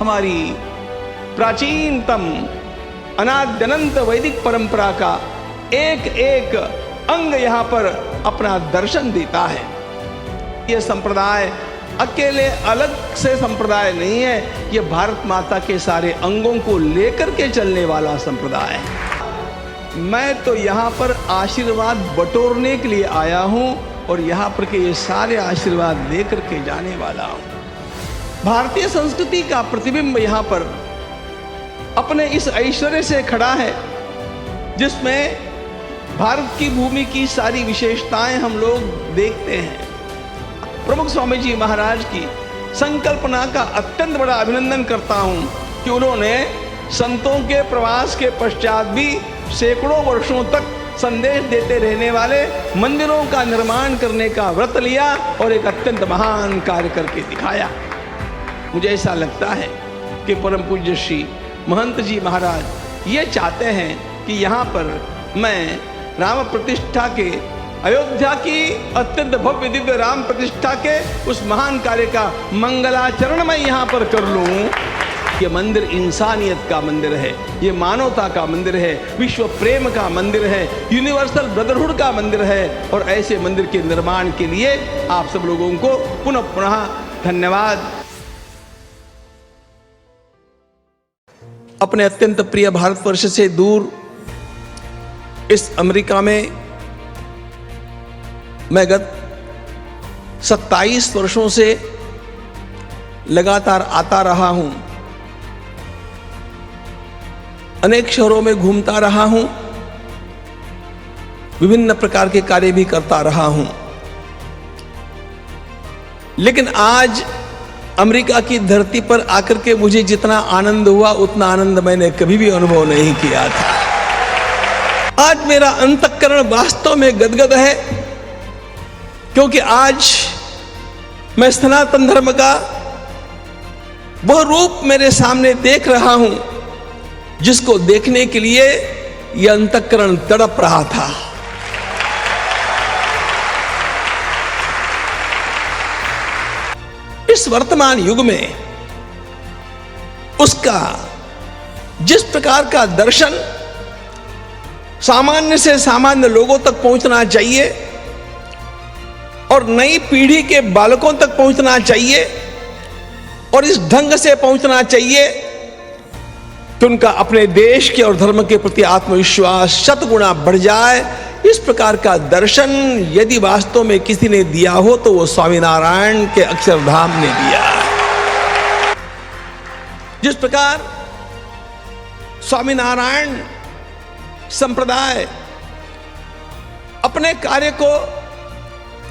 हमारी प्राचीनतम अनाद्यनंत वैदिक परंपरा का एक एक अंग यहाँ पर अपना दर्शन देता है। यह संप्रदाय अकेले अलग से संप्रदाय नहीं है, यह भारत माता के सारे अंगों को लेकर के चलने वाला संप्रदाय है। मैं तो यहाँ पर आशीर्वाद बटोरने के लिए आया हूँ और यहाँ पर के ये सारे आशीर्वाद लेकर के जाने वाला हूँ। भारतीय संस्कृति का प्रतिबिंब यहाँ पर अपने इस ऐश्वर्य से खड़ा है, जिसमें भारत की भूमि की सारी विशेषताएं हम लोग देखते हैं। प्रमुख स्वामी जी महाराज की संकल्पना का अत्यंत बड़ा अभिनंदन करता हूं कि उन्होंने संतों के प्रवास के पश्चात भी सैकड़ों वर्षों तक संदेश देते रहने वाले मंदिरों का निर्माण करने का व्रत लिया और एक अत्यंत महान कार्य करके दिखाया। मुझे ऐसा लगता है कि परम पूज्य श्री महंत जी महाराज ये चाहते हैं कि यहाँ पर मैं राम प्रतिष्ठा के, अयोध्या की अत्यंत भव्य दिव्य राम प्रतिष्ठा के उस महान कार्य का मंगलाचरण मैं यहाँ पर कर लूँ। ये मंदिर इंसानियत का मंदिर है, ये मानवता का मंदिर है, विश्व प्रेम का मंदिर है, यूनिवर्सल ब्रदरहुड का मंदिर है। और ऐसे मंदिर के निर्माण के लिए आप सब लोगों को पुनः पुनः धन्यवाद। अपने अत्यंत प्रिय भारतवर्ष से दूर इस अमेरिका में मैं गत 27 वर्षों से लगातार आता रहा हूं, अनेक शहरों में घूमता रहा हूं, विभिन्न प्रकार के कार्य भी करता रहा हूं। लेकिन आज अमेरिका की धरती पर आकर के मुझे जितना आनंद हुआ उतना आनंद मैंने कभी भी अनुभव नहीं किया था। आज मेरा अंतःकरण वास्तव में गदगद है, क्योंकि आज मैं सनातन धर्म का वह रूप मेरे सामने देख रहा हूं जिसको देखने के लिए यह अंतःकरण तड़प रहा था। इस वर्तमान युग में उसका जिस प्रकार का दर्शन सामान्य से सामान्य लोगों तक पहुंचना चाहिए और नई पीढ़ी के बालकों तक पहुंचना चाहिए और इस ढंग से पहुंचना चाहिए कि उनका अपने देश के और धर्म के प्रति आत्मविश्वास शतगुणा बढ़ जाए, इस प्रकार का दर्शन यदि वास्तव में किसी ने दिया हो तो वो स्वामीनारायण के अक्षरधाम ने दिया। जिस प्रकार स्वामीनारायण संप्रदाय अपने कार्य को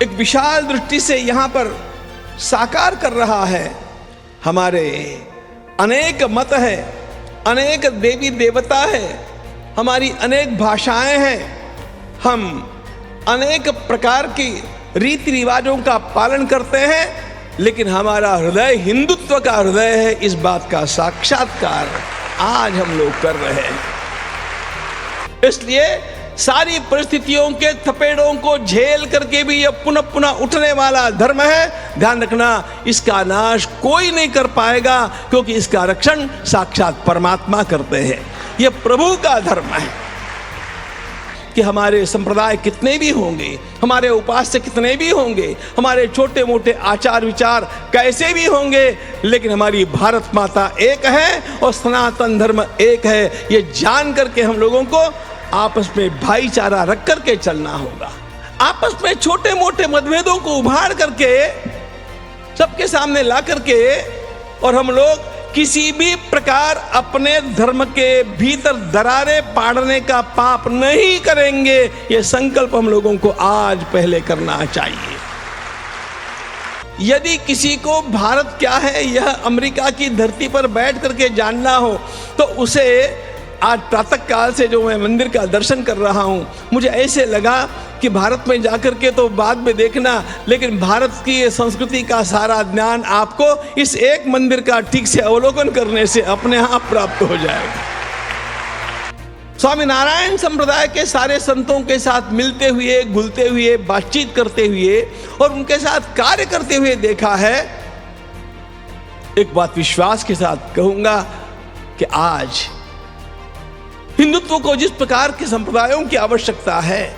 एक विशाल दृष्टि से यहां पर साकार कर रहा है, हमारे अनेक मत है, अनेक देवी देवता है, हमारी अनेक भाषाएं हैं, हम अनेक प्रकार की रीति रिवाजों का पालन करते हैं, लेकिन हमारा हृदय हिंदुत्व का हृदय है। इस बात का साक्षात्कार आज हम लोग कर रहे हैं। इसलिए सारी परिस्थितियों के थपेड़ों को झेल करके भी यह पुनः पुनः उठने वाला धर्म है। ध्यान रखना, इसका नाश कोई नहीं कर पाएगा, क्योंकि इसका रक्षण साक्षात परमात्मा करते हैं। यह प्रभु का धर्म है कि हमारे संप्रदाय कितने भी होंगे, हमारे उपास्य कितने भी होंगे, हमारे छोटे मोटे आचार विचार कैसे भी होंगे, लेकिन हमारी भारत माता एक है और सनातन धर्म एक है। ये जान करके हम लोगों को आपस में भाईचारा रख करके चलना होगा। आपस में छोटे मोटे मतभेदों को उभाड़ करके सबके सामने ला करके और हम लोग किसी भी प्रकार अपने धर्म के भीतर दरारें पाड़ने का पाप नहीं करेंगे। ये संकल्प हम लोगों को आज पहले करना चाहिए। यदि किसी को भारत क्या है यह अमेरिका की धरती पर बैठ करके जानना हो तो उसे आज प्रातः काल से जो मैं मंदिर का दर्शन कर रहा हूं, मुझे ऐसे लगा कि भारत में जाकर के तो बाद में देखना, लेकिन भारत की संस्कृति का सारा ज्ञान आपको इस एक मंदिर का ठीक से अवलोकन करने से अपने आप प्राप्त हो जाएगा। स्वामीनारायण संप्रदाय के सारे संतों के साथ मिलते हुए, घुलते हुए, बातचीत करते हुए और उनके साथ कार्य करते हुए देखा है एक बात विश्वास के साथ कहूंगा कि आज हिंदुत्व को जिस प्रकार के संप्रदायों की आवश्यकता है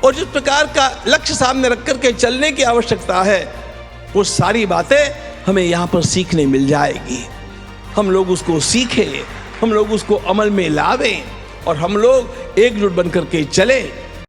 और जिस प्रकार का लक्ष्य सामने रख करके चलने की आवश्यकता है, वो सारी बातें हमें यहाँ पर सीखने मिल जाएगी। हम लोग उसको सीखें, हम लोग उसको अमल में लावें और हम लोग एकजुट बनकर के चले।